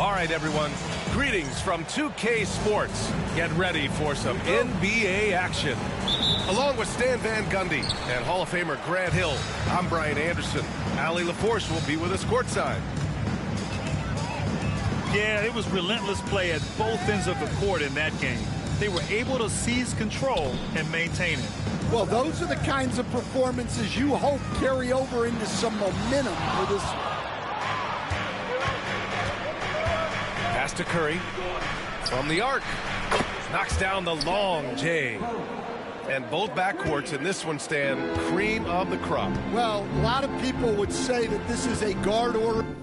All right, everyone. Greetings from 2K Sports. Get ready for some NBA action. Along with Stan Van Gundy and Hall of Famer Grant Hill, I'm Brian Anderson. Allie LaForce will be with us courtside. Yeah, it was relentless play at both ends of the court in that game. They were able to seize control and maintain it. Well, those are the kinds of performances you hope carry over into some momentum for this. Pass to Curry from the arc. Knocks down the long J. And both backcourts in this one stand cream of the crop. Well, a lot of people would say that this is a guard-oriented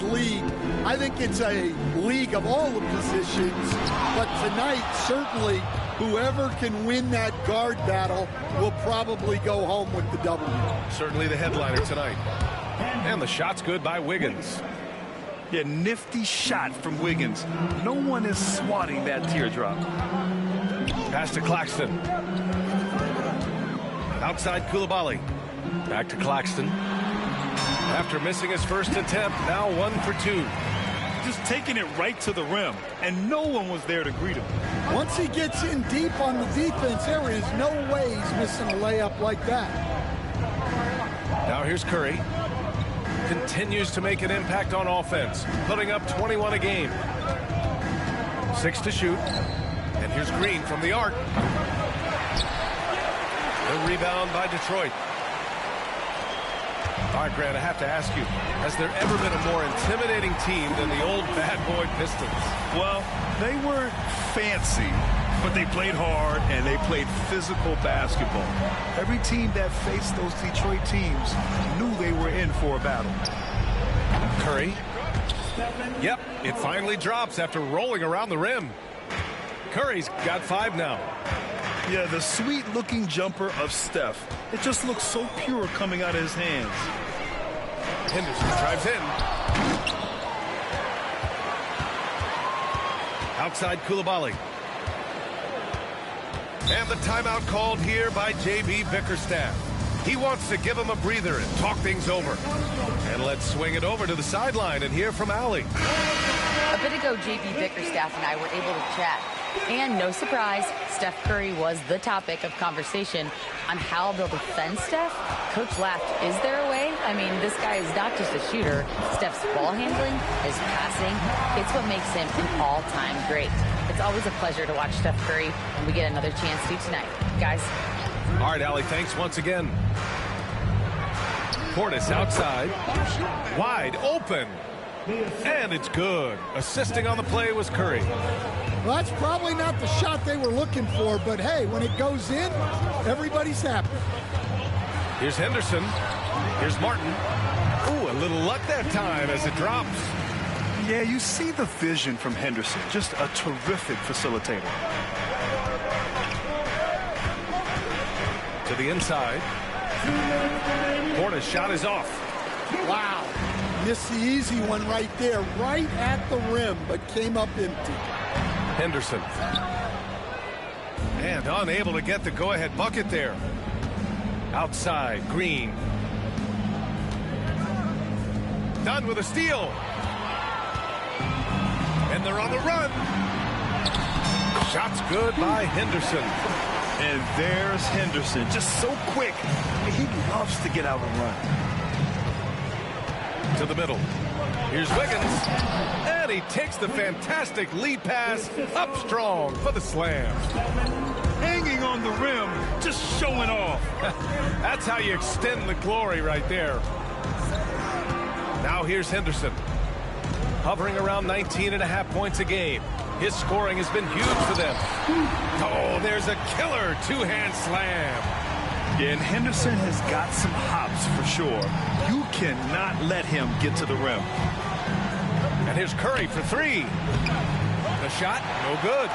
league. I think it's a league of all the positions, but tonight, certainly, whoever can win that guard battle will probably go home with the W. Certainly the headliner tonight. And the shot's good by Wiggins. Yeah, nifty shot from Wiggins. No one is swatting that teardrop. Pass to Claxton. Outside Coulibaly. Back to Claxton. After missing his first attempt, now 1 for 2. Just taking it right to the rim, and no one was there to greet him. Once he gets in deep on the defense, there is no way he's missing a layup like that. Now here's Curry. Continues to make an impact on offense, putting up 21 a game. 6 to shoot. And here's Green from the arc. The rebound by Detroit. All right, Grant, I have to ask you, has there ever been a more intimidating team than the old bad boy Pistons? Well, they weren't fancy, but they played hard and they played physical basketball. Every team that faced those Detroit teams knew they were in for a battle. Curry. Yep, it finally drops after rolling around the rim. Curry's got 5 now. Yeah, the sweet-looking jumper of Steph. It just looks so pure coming out of his hands. Henderson drives in. Outside Coulibaly. And the timeout called here by J.B. Bickerstaff. He wants to give him a breather and talk things over. And let's swing it over to the sideline and hear from Allie. A bit ago, J.B. Bickerstaff and I were able to chat. And no surprise, Steph Curry was the topic of conversation on how they'll defend Steph. Coach laughed, is there a way? I mean, this guy is not just a shooter. Steph's ball handling, his passing, it's what makes him an all-time great. It's always a pleasure to watch Steph Curry, and we get another chance to tonight. Guys. All right, Allie, thanks once again. Portis outside. Wide open. And it's good. Assisting on the play was Curry. Well, that's probably not the shot they were looking for, but hey, when it goes in, everybody's happy. Here's Henderson. Here's Martin. Ooh, a little luck that time as it drops. Yeah, you see the vision from Henderson. Just a terrific facilitator. To the inside. Portis' shot is off. Wow. Missed the easy one right there, right at the rim, but came up empty. Henderson. And unable to get the go-ahead bucket there. Outside, Green. Done with a steal. And they're on the run. Shot's good by Henderson. And there's Henderson, just so quick. He loves to get out and run. To the middle. Here's Wiggins. And he takes the fantastic lead pass up strong for the slam. Hanging on the rim, just showing off. That's how you extend the glory right there. Now here's Henderson. Hovering around 19.5 points a game. His scoring has been huge for them. Oh, there's a killer two-hand slam. Yeah, and Henderson has got some hops for sure. You cannot let him get to the rim. And here's Curry for 3. The shot, no good.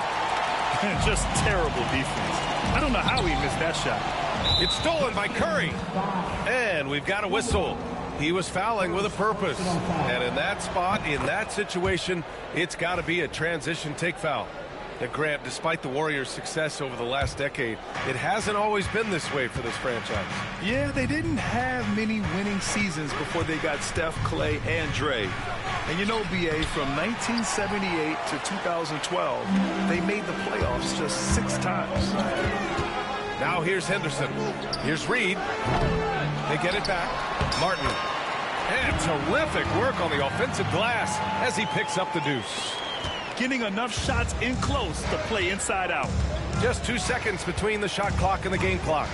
Just terrible defense. I don't know how he missed that shot. It's stolen by Curry. And we've got a whistle. He was fouling with a purpose. And in that spot, in that situation, it's got to be a transition take foul. Now, Grant, despite the Warriors' success over the last decade, it hasn't always been this way for this franchise. Yeah, they didn't have many winning seasons before they got Steph, Clay, and Dre. And you know, B.A., from 1978 to 2012, they made the playoffs just 6 times. Now here's Henderson. Here's Reed. They get it back. Martin. And terrific work on the offensive glass as he picks up the deuce. Getting enough shots in close to play inside out. Just 2 seconds between the shot clock and the game clock.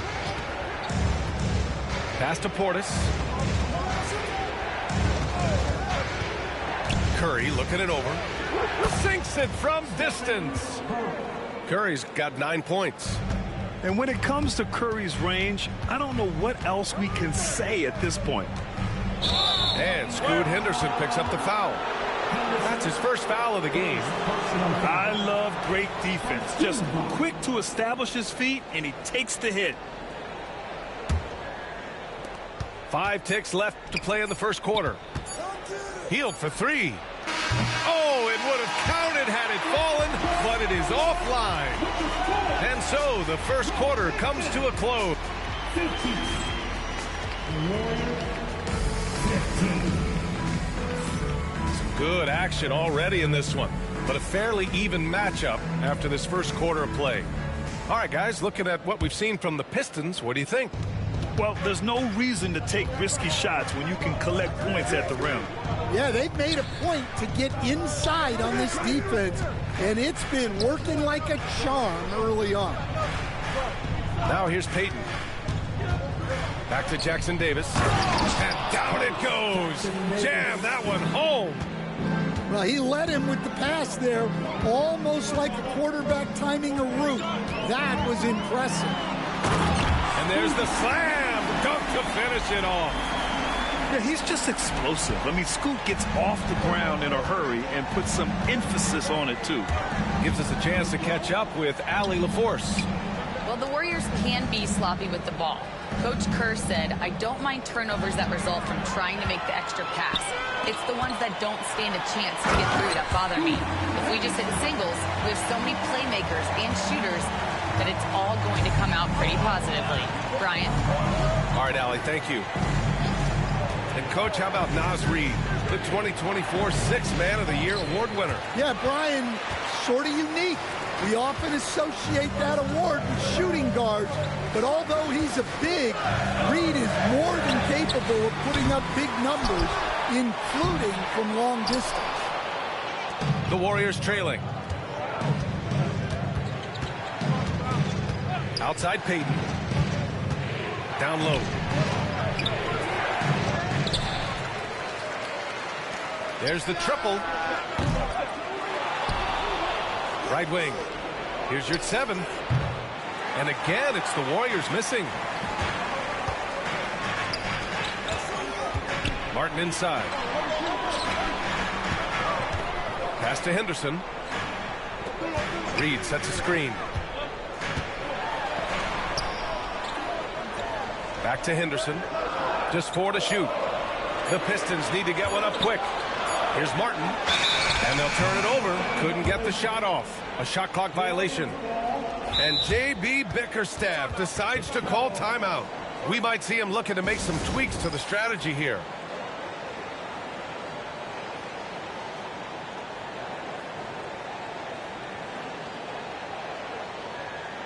Pass to Portis. Curry looking it over. Sinks it from distance. Curry's got 9 points. And when it comes to Curry's range, I don't know what else we can say at this point. And Scoot Henderson picks up the foul. That's his first foul of the game. I love great defense. Just quick to establish his feet, and he takes the hit. 5 ticks left to play in the first quarter. Healed for 3. Oh, it would have counted had it fallen, but it is offline. And so the first quarter comes to a close. Some good action already in this one, but a fairly even matchup after this first quarter of play. All right, guys, looking at what we've seen from the Pistons, what do you think? Well, there's no reason to take risky shots when you can collect points at the rim. Yeah, they've made a point to get inside on this defense, and it's been working like a charm early on. Now here's Payton. Back to Jackson Davis. And down it goes. Jam that one home. Well, he led him with the pass there, almost like a quarterback timing a route. That was impressive. And there's the slam dunk to finish it off. Yeah, he's just explosive. I mean, Scoot gets off the ground in a hurry and puts some emphasis on it, too. Gives us a chance to catch up with Allie LaForce. Well, the Warriors can be sloppy with the ball. Coach Kerr said, I don't mind turnovers that result from trying to make the extra pass. It's the ones that don't stand a chance to get through that bother me. If we just hit singles, we have so many playmakers and shooters that it's all going to come out pretty positively. Brian? All right, Allie, thank you. And, Coach, how about Naz Reid, the 2024 Sixth Man of the Year award winner? Yeah, Brian, sort of unique. We often associate that award with shooting guards, but although he's a big, Reid is more than capable of putting up big numbers, including from long distance. The Warriors trailing. Outside Payton. Down low. There's the triple. Right wing. Here's your 7. And again, it's the Warriors missing. Martin inside. Pass to Henderson. Reed sets a screen. Back to Henderson. Just 4 to shoot. The Pistons need to get one up quick. Here's Martin. And they'll turn it over. Couldn't get the shot off. A shot clock violation. And J.B. Bickerstaff decides to call timeout. We might see him looking to make some tweaks to the strategy here.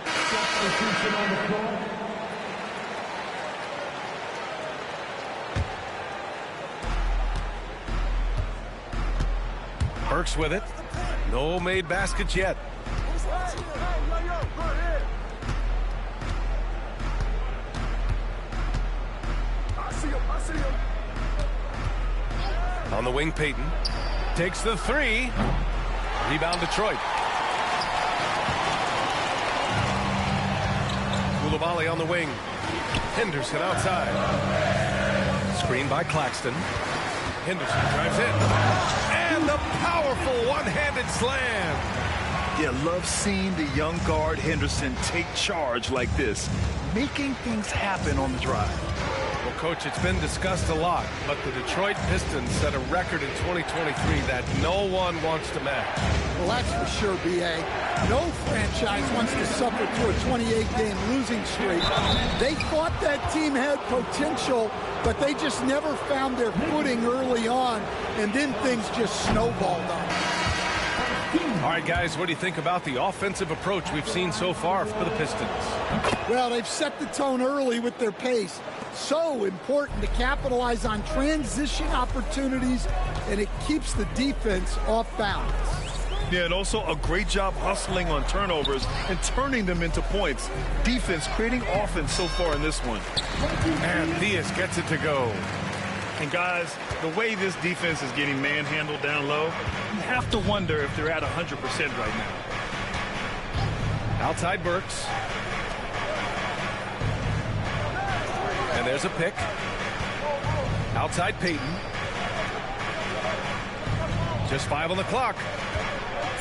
Substitution on the floor. Burks with it. No made baskets yet. On the wing, Payton. Takes the 3. Rebound, Detroit. Coulibaly on the wing. Henderson outside. Screen by Claxton. Henderson drives in. And the powerful one-handed slam. Yeah, love seeing the young guard Henderson take charge like this, making things happen on the drive. Well, Coach, it's been discussed a lot, but the Detroit Pistons set a record in 2023 that no one wants to match. Well, that's for sure, B.A. No franchise wants to suffer through a 28-game losing streak. They thought that team had potential, but they just never found their footing early on, and then things just snowballed on them. All right, guys, what do you think about the offensive approach we've seen so far for the Pistons? Well, they've set the tone early with their pace. So important to capitalize on transition opportunities, and it keeps the defense off balance. Yeah, and also a great job hustling on turnovers and turning them into points. Defense creating offense so far in this one. And Diaz gets it to go. And guys, the way this defense is getting manhandled down low, you have to wonder if they're at 100% right now. Outside Burks. And there's a pick. Outside Payton. Just 5 on the clock.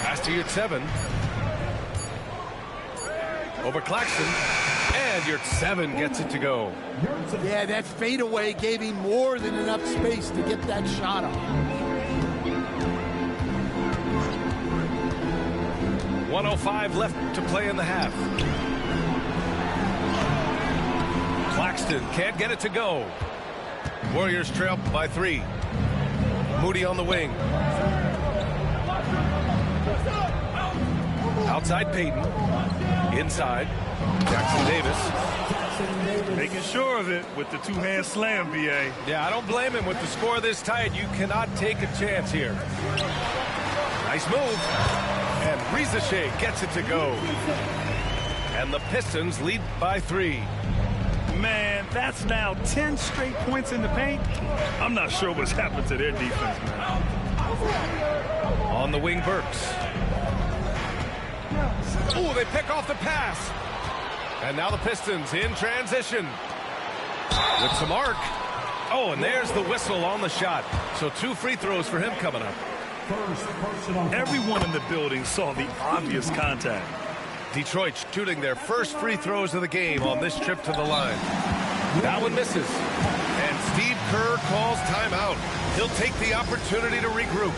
Pass to your 7. Over Claxton. And your 7 gets it to go. Yeah, that fadeaway gave him more than enough space to get that shot off. 1:05 left to play in the half. Claxton can't get it to go. Warriors trail by 3. Moody on the wing. Outside Payton. Inside. Jackson Davis. Making sure of it with the two-hand slam, B.A. Yeah, I don't blame him. With the score this tight, you cannot take a chance here. Nice move. And Rizachet gets it to go. And the Pistons lead by 3. Man, that's now 10 straight points in the paint. I'm not sure what's happened to their defense, man. On the wing, Burks. Oh, they pick off the pass. And now the Pistons in transition. With some arc. Oh, and there's the whistle on the shot. So 2 free throws for him coming up. Everyone in the building saw the obvious contact. Detroit shooting their first free throws of the game on this trip to the line. That one misses. And Steve Kerr calls timeout. He'll take the opportunity to regroup.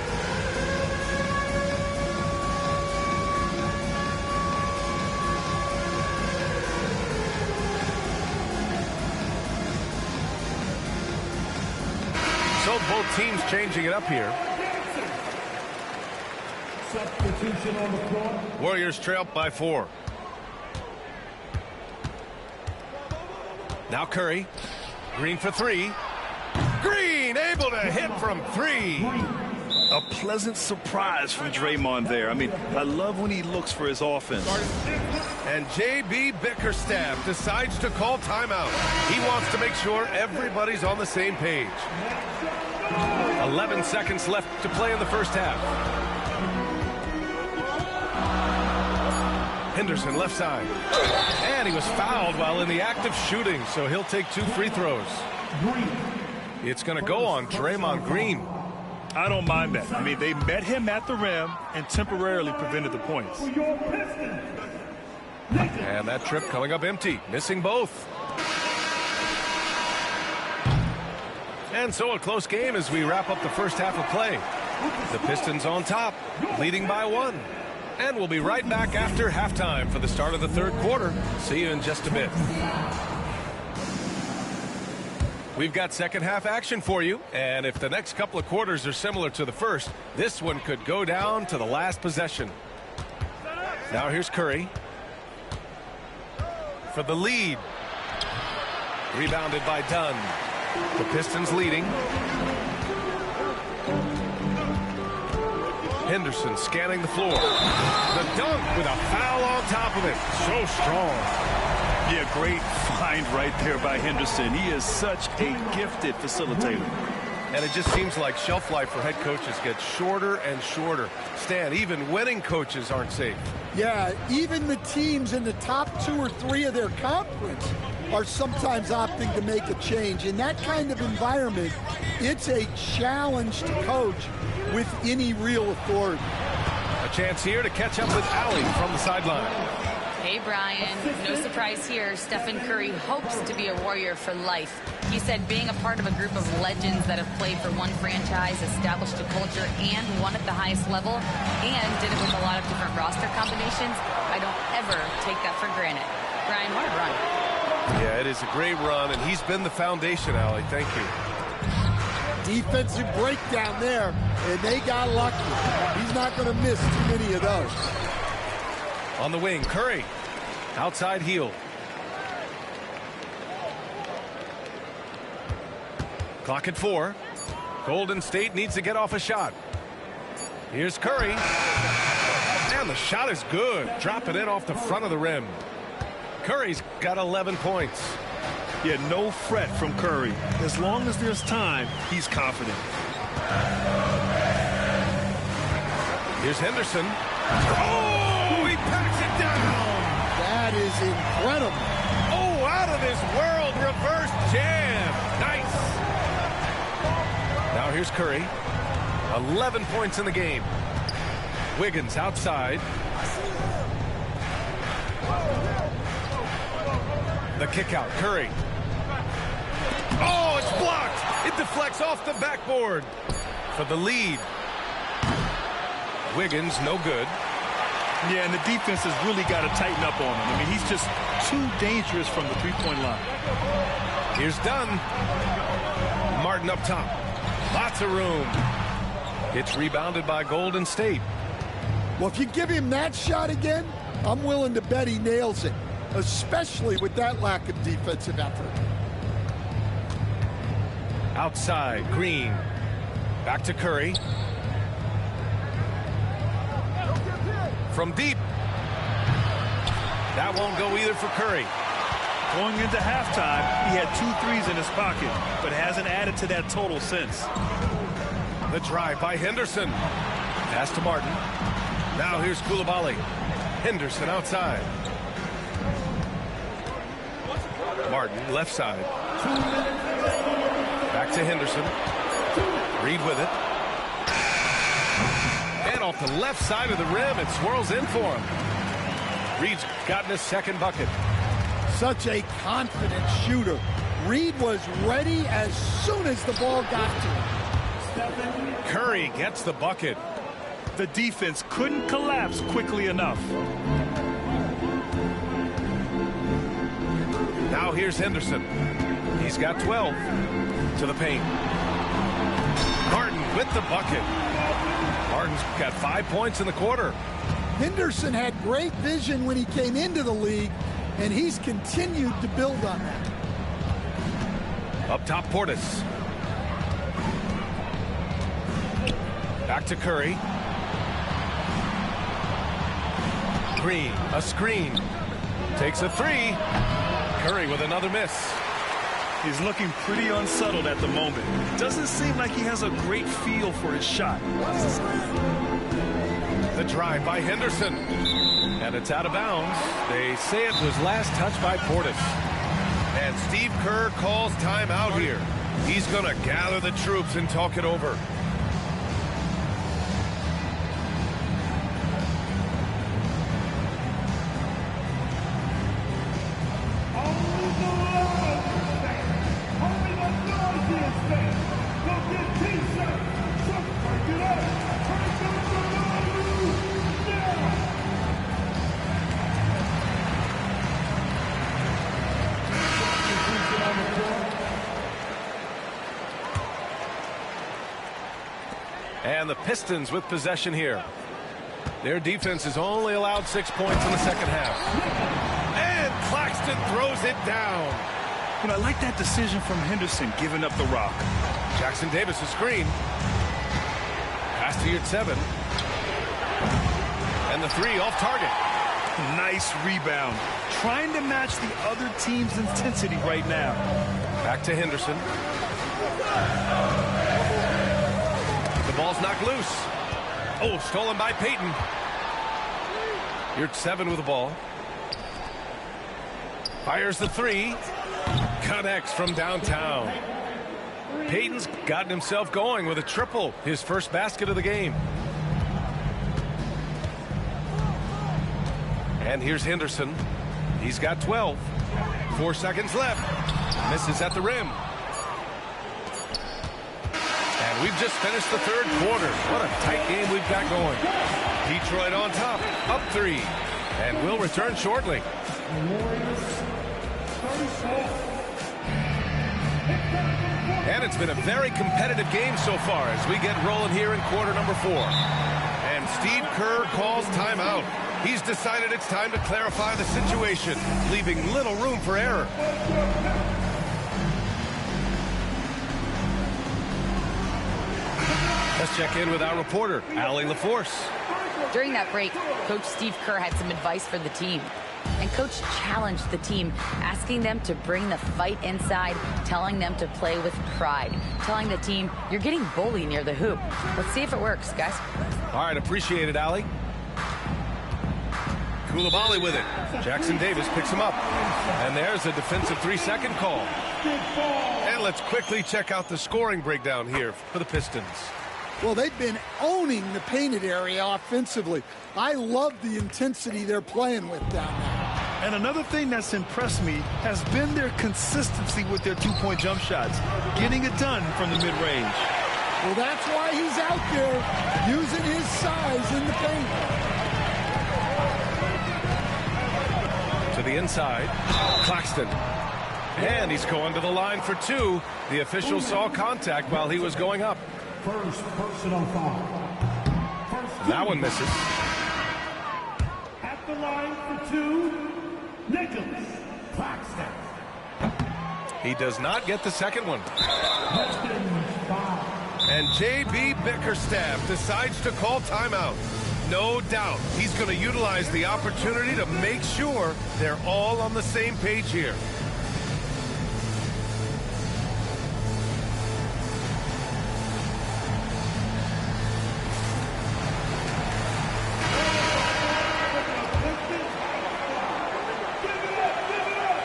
So both teams changing it up here. Substitution on the floor. Warriors trail by 4. Now Curry. Green for 3. Green able to hit from 3. A pleasant surprise from Draymond there. I mean, I love when he looks for his offense. And J.B. Bickerstaff decides to call timeout. He wants to make sure everybody's on the same page. 11 seconds left to play in the first half. Henderson left side. And he was fouled while in the act of shooting, so he'll take 2 free throws. It's going to go on Draymond Green. I don't mind that. I mean, they met him at the rim and temporarily prevented the points. And that trip coming up empty, missing both. And so a close game as we wrap up the first half of play. The Pistons on top, leading by 1. And we'll be right back after halftime for the start of the third quarter. See you in just a bit. We've got second half action for you, and if the next couple of quarters are similar to the first, this one could go down to the last possession. Now here's Curry for the lead. Rebounded by Dunn. The Pistons leading. Henderson scanning the floor. The dunk with a foul on top of it. So strong. Yeah, great find right there by Henderson. He is such a gifted facilitator. And it just seems like shelf life for head coaches gets shorter and shorter. Stan, even winning coaches aren't safe. Yeah, even the teams in the top 2 or 3 of their conference are sometimes opting to make a change. In that kind of environment, it's a challenge to coach with any real authority. A chance here to catch up with Allie from the sideline. Hey, Brian. No surprise here. Stephen Curry hopes to be a Warrior for life. He said being a part of a group of legends that have played for one franchise, established a culture, and won at the highest level, and did it with a lot of different roster combinations, I don't ever take that for granted. Brian, what a run. Yeah, it is a great run, and he's been the foundation, Allie. Thank you. Defensive breakdown there, and they got lucky. He's not going to miss too many of those. On the wing, Curry. Outside heel. Clock at 4. Golden State needs to get off a shot. Here's Curry. And the shot is good. Dropping it off the front of the rim. Curry's got 11 points. Yeah, no fret from Curry. As long as there's time, he's confident. Here's Henderson. Oh, he packs it down. That is incredible. Oh, out of this world reverse jam. Nice. Now here's Curry. 11 points in the game. Wiggins outside. The kick out, Curry. Oh, it's blocked. It deflects off the backboard for the lead. Wiggins, no good. Yeah, and the defense has really got to tighten up on him. I mean, he's just too dangerous from the three-point line. Here's Dunn. Martin up top. Lots of room. It's rebounded by Golden State. Well, if you give him that shot again, I'm willing to bet he nails it, especially with that lack of defensive effort. Outside, Green. Back to Curry. From deep. That won't go either for Curry. Going into halftime, he had 2 threes in his pocket, but hasn't added to that total since. The drive by Henderson. Pass to Martin. Now here's Coulibaly. Henderson outside. Martin left side. Back to Henderson. Reed with it. And off the left side of the rim, it swirls in for him. Reed's gotten his second bucket. Such a confident shooter. Reed was ready as soon as the ball got to him. Curry gets the bucket. The defense couldn't collapse quickly enough. Now here's Henderson. He's got 12 to the paint. Martin with the bucket. Martin's got 5 points in the quarter. Henderson had great vision when he came into the league, and he's continued to build on that. Up top, Portis. Back to Curry. Green, a screen. Takes a 3. Curry with another miss. He's looking pretty unsettled at the moment. Doesn't seem like he has a great feel for his shot. The drive by Henderson. And it's out of bounds. They say it was last touched by Portis. And Steve Kerr calls timeout here. He's going to gather the troops and talk it over. And the Pistons with possession here. Their defense has only allowed 6 points in the second half. And Claxton throws it down. But I like that decision from Henderson, giving up the rock. Jackson Davis a screen. Pass to Yurtseven. And the 3 off target. Nice rebound. Trying to match the other team's intensity right now. Back to Henderson. The ball's knocked loose. Oh, stolen by Payton. Yurtseven with the ball. Fires the 3. Connects from downtown. Payton's gotten himself going with a triple. His first basket of the game. And here's Henderson. He's got 12. 4 seconds left. Misses at the rim. And we've just finished the third quarter. What a tight game we've got going. Detroit on top, up 3. And we'll return shortly. And it's been a very competitive game so far as we get rolling here in quarter number 4. And Steve Kerr calls timeout. He's decided it's time to clarify the situation, leaving little room for error. Let's check in with our reporter, Allie LaForce. During that break, Coach Steve Kerr had some advice for the team. And Coach challenged the team, asking them to bring the fight inside, telling them to play with pride, telling the team, you're getting bullied near the hoop. Let's see if it works, guys. All right, appreciate it, Allie. Coulibaly with it. Jackson Davis picks him up. And there's a defensive 3-second call. And let's quickly check out the scoring breakdown here for the Pistons. Well, they've been owning the painted area offensively. I love the intensity they're playing with down there. And another thing that's impressed me has been their consistency with their two-point jump shots, getting it done from the mid-range. Well, that's why he's out there using his size in the paint. To the inside, Claxton. And he's going to the line for 2. The official saw contact while he was going up. First personal foul. That one misses. At the line for 2, Nicholas Claxton. He does not get the second one. Pistons foul. And J.B. Bickerstaff decides to call timeout. No doubt he's going to utilize the opportunity to make sure they're all on the same page here.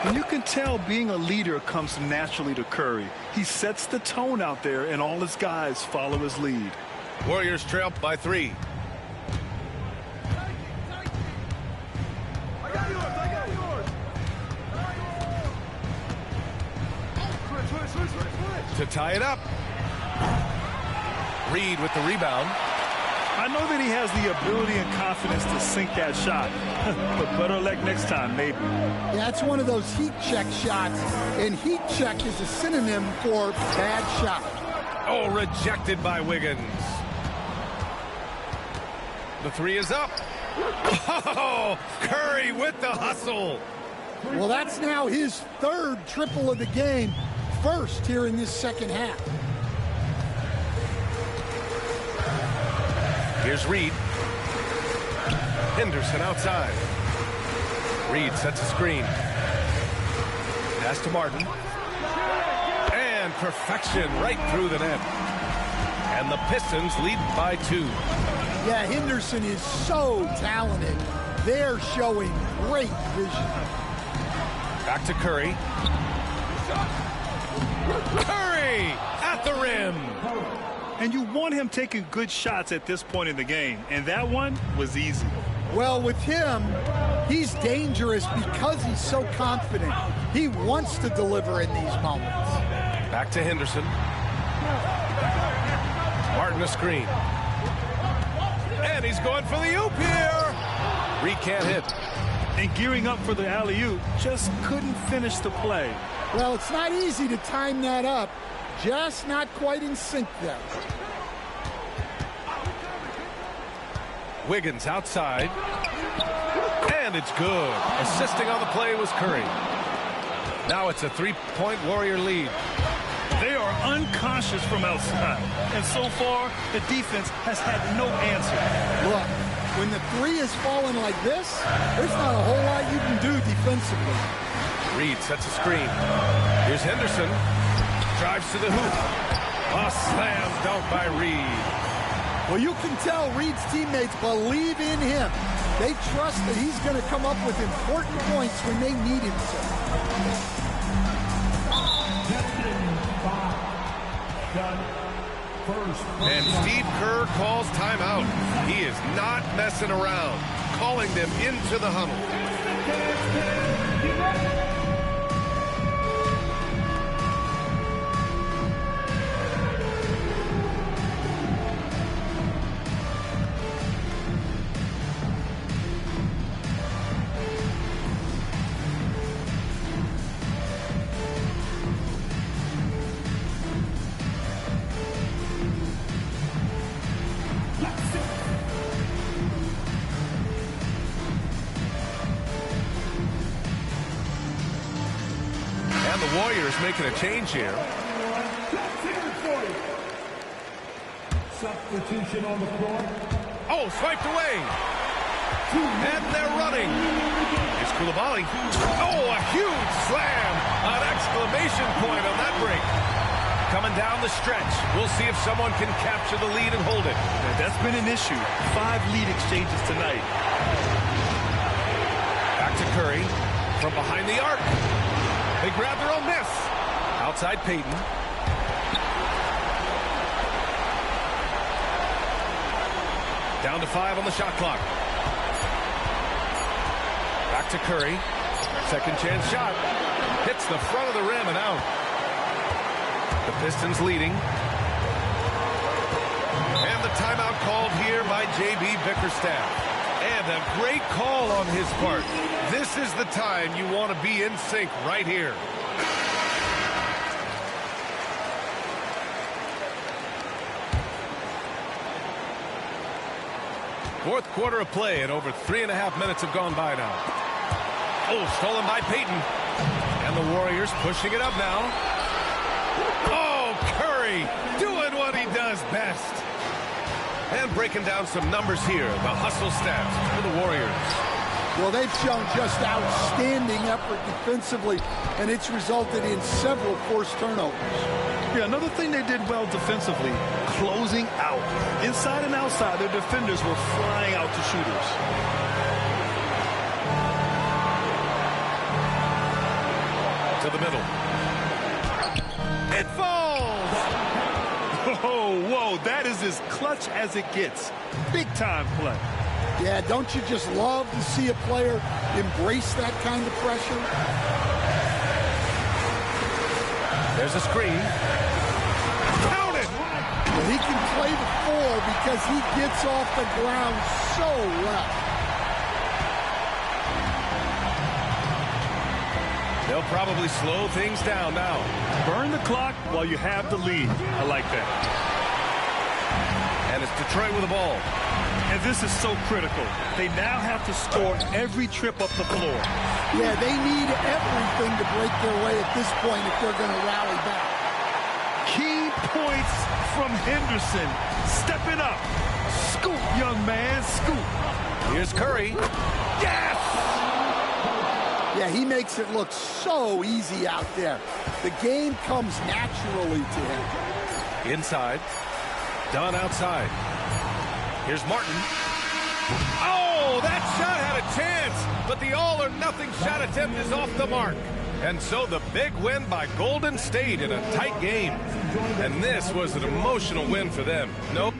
And you can tell being a leader comes naturally to Curry. He sets the tone out there, and all his guys follow his lead. Warriors trail by 3. To tie it up. Reed with the rebound. I know that he has the ability and confidence to sink that shot, but better luck next time, maybe. Yeah, it's one of those heat check shots, and heat check is a synonym for bad shot. Oh, rejected by Wiggins. The 3 is up. Oh, Curry with the hustle. Well, that's now his 3rd triple of the game, first here in this second half. Here's Reed. Henderson outside. Reed sets a screen. Pass to Martin. And perfection right through the net. And the Pistons lead by 2. Yeah, Henderson is so talented. They're showing great vision. Back to Curry. Curry at the rim. And you want him taking good shots at this point in the game, and that one was easy. Well, with him, he's dangerous because he's so confident. He wants to deliver in these moments. Back to Henderson. Martin a screen. And he's going for the oop here. Reed can't hit. And gearing up for the alley-oop, just couldn't finish the play. Well, it's not easy to time that up. Just not quite in sync there. Wiggins outside. And it's good. Assisting on the play was Curry. Now it's a 3-point Warrior lead. They are unconscious from outside. And so far, the defense has had no answer. Look, when the 3 is falling like this, there's not a whole lot you can do defensively. Reed sets a screen. Here's Henderson. Drives to the hoop. A slam dunk by Reed. Well, you can tell Reed's teammates believe in him. They trust that he's going to come up with important points when they need him to. And Steve Kerr calls timeout. He is not messing around, calling them into the huddle. Warriors making a change here. Substitution on the floor. Oh, swiped away. And they're running. Here's Coulibaly. Oh, a huge slam. An exclamation point on that break. Coming down the stretch. We'll see if someone can capture the lead and hold it. Yeah, that's been an issue. 5 lead exchanges tonight. Back to Curry from behind the arc. They grab their own miss. Outside Payton. Down to 5 on the shot clock. Back to Curry. Second chance shot. Hits the front of the rim and out. The Pistons leading. And the timeout called here by J.B. Bickerstaff. And a great call on his part. This is the time you want to be in sync right here. Fourth quarter of play, and over 3.5 minutes have gone by now. Oh, stolen by Payton. And the Warriors pushing it up now. Oh, Curry doing what he does best. And breaking down some numbers here, the hustle stats for the Warriors. Well, they've shown just outstanding effort defensively, and it's resulted in several forced turnovers. Yeah, another thing they did well defensively, closing out. Inside and outside, their defenders were flying out to shooters. To the middle. It falls! Whoa, that is as clutch as it gets. Big-time play. Yeah, don't you just love to see a player embrace that kind of pressure? There's a screen. Count it! Well, he can play the 4 because he gets off the ground so well. They'll probably slow things down now. Burn the clock while you have the lead. I like that. And it's Detroit with the ball. And this is so critical. They now have to score every trip up the floor. Yeah, they need everything to break their way at this point if they're going to rally back. Key points from Henderson. Stepping up. Scoop, young man, scoop. Here's Curry. Yes! Yeah, he makes it look so easy out there. The game comes naturally to him. Inside. Dunn outside. Here's Martin. Oh, that shot had a chance, but the all-or-nothing shot attempt is off the mark. And so the big win by Golden State in a tight game. And this was an emotional win for them. Nope.